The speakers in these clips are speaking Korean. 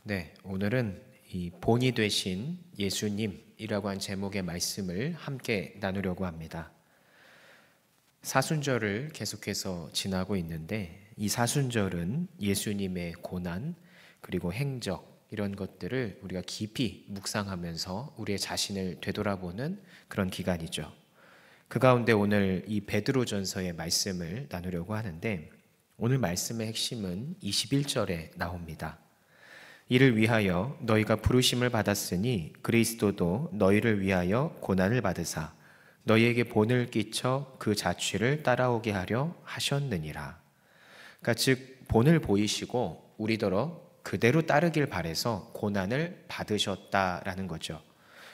네, 오늘은 이 본이 되신 예수님이라고 한 제목의 말씀을 함께 나누려고 합니다. 사순절을 계속해서 지나고 있는데 이 사순절은 예수님의 고난 그리고 행적 이런 것들을 우리가 깊이 묵상하면서 우리의 자신을 되돌아보는 그런 기간이죠. 그 가운데 오늘 이 베드로전서의 말씀을 나누려고 하는데 오늘 말씀의 핵심은 21절에 나옵니다. 이를 위하여 너희가 부르심을 받았으니 그리스도도 너희를 위하여 고난을 받으사 너희에게 본을 끼쳐 그 자취를 따라오게 하려 하셨느니라. 그러니까 즉 본을 보이시고 우리더러 그대로 따르길 바라서 고난을 받으셨다라는 거죠.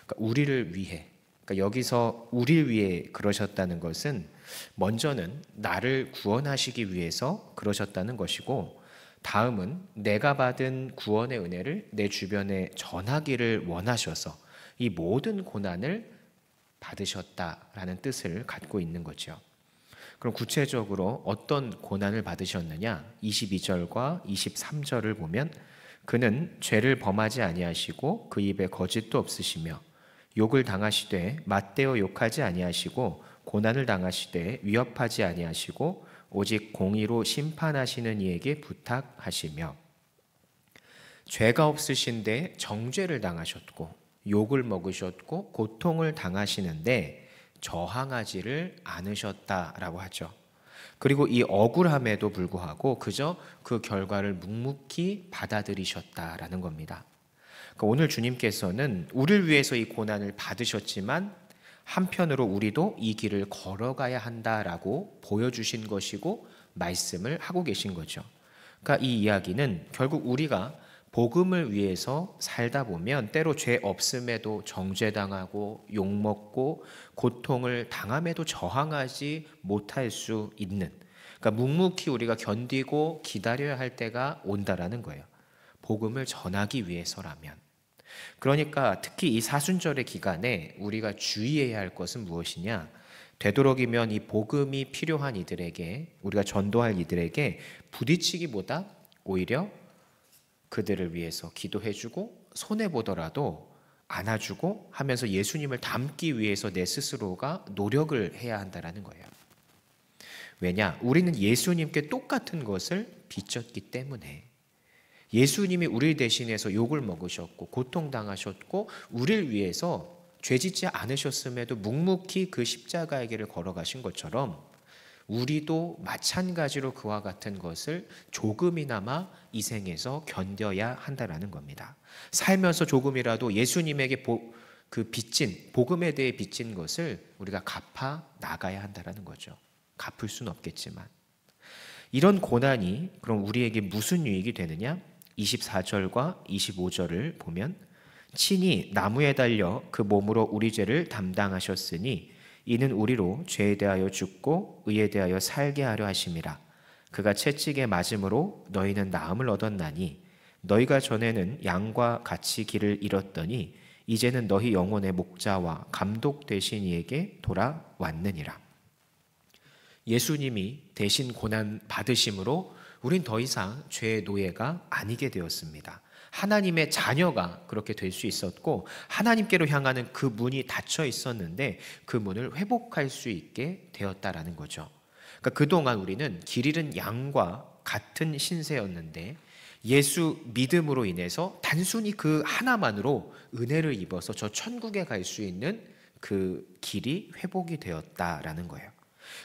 그러니까 우리를 위해, 그러니까 여기서 우리를 위해 그러셨다는 것은 먼저는 나를 구원하시기 위해서 그러셨다는 것이고, 다음은 내가 받은 구원의 은혜를 내 주변에 전하기를 원하셔서 이 모든 고난을 받으셨다라는 뜻을 갖고 있는 거죠. 그럼 구체적으로 어떤 고난을 받으셨느냐? 22절과 23절을 보면 그는 죄를 범하지 아니하시고 그 입에 거짓도 없으시며 욕을 당하시되 맞대어 욕하지 아니하시고 고난을 당하시되 위협하지 아니하시고 오직 공의로 심판하시는 이에게 부탁하시며 죄가 없으신데 정죄를 당하셨고 욕을 먹으셨고 고통을 당하시는데 저항하지를 않으셨다라고 하죠. 그리고 이 억울함에도 불구하고 그저 그 결과를 묵묵히 받아들이셨다라는 겁니다. 그러니까 오늘 주님께서는 우리를 위해서 이 고난을 받으셨지만 한편으로 우리도 이 길을 걸어가야 한다라고 보여주신 것이고 말씀을 하고 계신 거죠. 그러니까 이 이야기는 결국 우리가 복음을 위해서 살다 보면 때로 죄 없음에도 정죄당하고 욕먹고 고통을 당함에도 저항하지 못할 수 있는, 그러니까 묵묵히 우리가 견디고 기다려야 할 때가 온다라는 거예요. 복음을 전하기 위해서라면. 그러니까 특히 이 사순절의 기간에 우리가 주의해야 할 것은 무엇이냐? 되도록이면 이 복음이 필요한 이들에게, 우리가 전도할 이들에게 부딪히기보다 오히려 그들을 위해서 기도해주고 손해보더라도 안아주고 하면서 예수님을 닮기 위해서 내 스스로가 노력을 해야 한다는 거예요. 왜냐? 우리는 예수님께 똑같은 것을 비췄기 때문에. 예수님이 우리 대신해서 욕을 먹으셨고 고통당하셨고 우리를 위해서 죄짓지 않으셨음에도 묵묵히 그 십자가의 길을 걸어가신 것처럼 우리도 마찬가지로 그와 같은 것을 조금이나마 이 생에서 견뎌야 한다는 겁니다. 살면서 조금이라도 예수님에게 그 빚진, 복음에 대해 빚진 것을 우리가 갚아 나가야 한다는 거죠. 갚을 수는 없겠지만. 이런 고난이 그럼 우리에게 무슨 유익이 되느냐? 24절과 25절을 보면 친히 나무에 달려 그 몸으로 우리 죄를 담당하셨으니 이는 우리로 죄에 대하여 죽고 의에 대하여 살게 하려 하심이라. 그가 채찍에 맞음으로 너희는 나음을 얻었나니 너희가 전에는 양과 같이 길을 잃었더니 이제는 너희 영혼의 목자와 감독 되신 이에게 돌아왔느니라. 예수님이 대신 고난 받으심으로 우린 더 이상 죄의 노예가 아니게 되었습니다. 하나님의 자녀가 그렇게 될 수 있었고 하나님께로 향하는 그 문이 닫혀 있었는데 그 문을 회복할 수 있게 되었다라는 거죠. 그러니까 그동안 우리는 길 잃은 양과 같은 신세였는데 예수 믿음으로 인해서 단순히 그 하나만으로 은혜를 입어서 저 천국에 갈 수 있는 그 길이 회복이 되었다라는 거예요.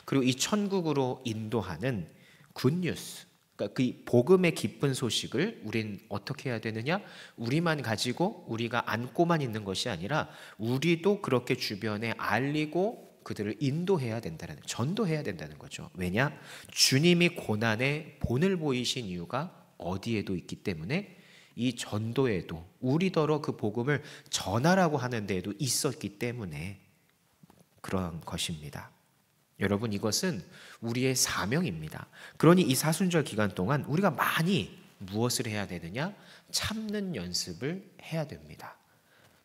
그리고 이 천국으로 인도하는 굿뉴스, 그러니까 그 복음의 기쁜 소식을 우린 어떻게 해야 되느냐? 우리만 가지고 우리가 안고만 있는 것이 아니라 우리도 그렇게 주변에 알리고 그들을 인도해야 된다는, 전도해야 된다는 거죠. 왜냐? 주님이 고난의 본을 보이신 이유가 어디에도 있기 때문에 이 전도에도 우리더러 그 복음을 전하라고 하는 데에도 있었기 때문에 그런 것입니다. 여러분, 이것은 우리의 사명입니다. 그러니 이 사순절 기간 동안 우리가 많이 무엇을 해야 되느냐? 참는 연습을 해야 됩니다.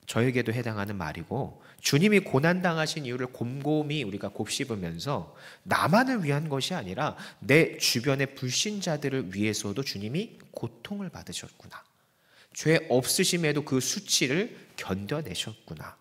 저에게도 해당하는 말이고 주님이 고난당하신 이유를 곰곰이 우리가 곱씹으면서 나만을 위한 것이 아니라 내 주변의 불신자들을 위해서도 주님이 고통을 받으셨구나. 죄 없으심에도 그 수치를 견뎌내셨구나.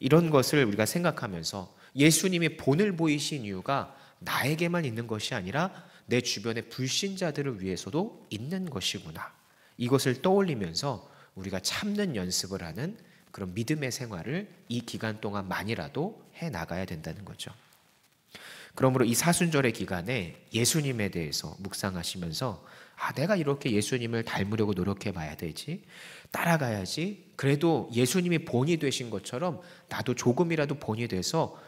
이런 것을 우리가 생각하면서 예수님이 본을 보이신 이유가 나에게만 있는 것이 아니라 내 주변의 불신자들을 위해서도 있는 것이구나. 이것을 떠올리면서 우리가 참는 연습을 하는 그런 믿음의 생활을 이 기간 동안만이라도 해 나가야 된다는 거죠. 그러므로 이 사순절의 기간에 예수님에 대해서 묵상하시면서 내가 이렇게 예수님을 닮으려고 노력해 봐야 되지, 따라가야지, 그래도 예수님이 본이 되신 것처럼 나도 조금이라도 본이 돼서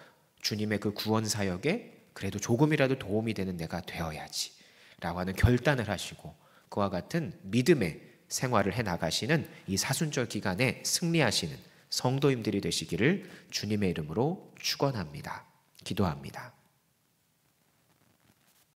주님의 그 구원 사역에 그래도 조금이라도 도움이 되는 내가 되어야지 라고 하는 결단을 하시고 그와 같은 믿음의 생활을 해 나가시는 이 사순절 기간에 승리하시는 성도님들이 되시기를 주님의 이름으로 축원합니다. 기도합니다.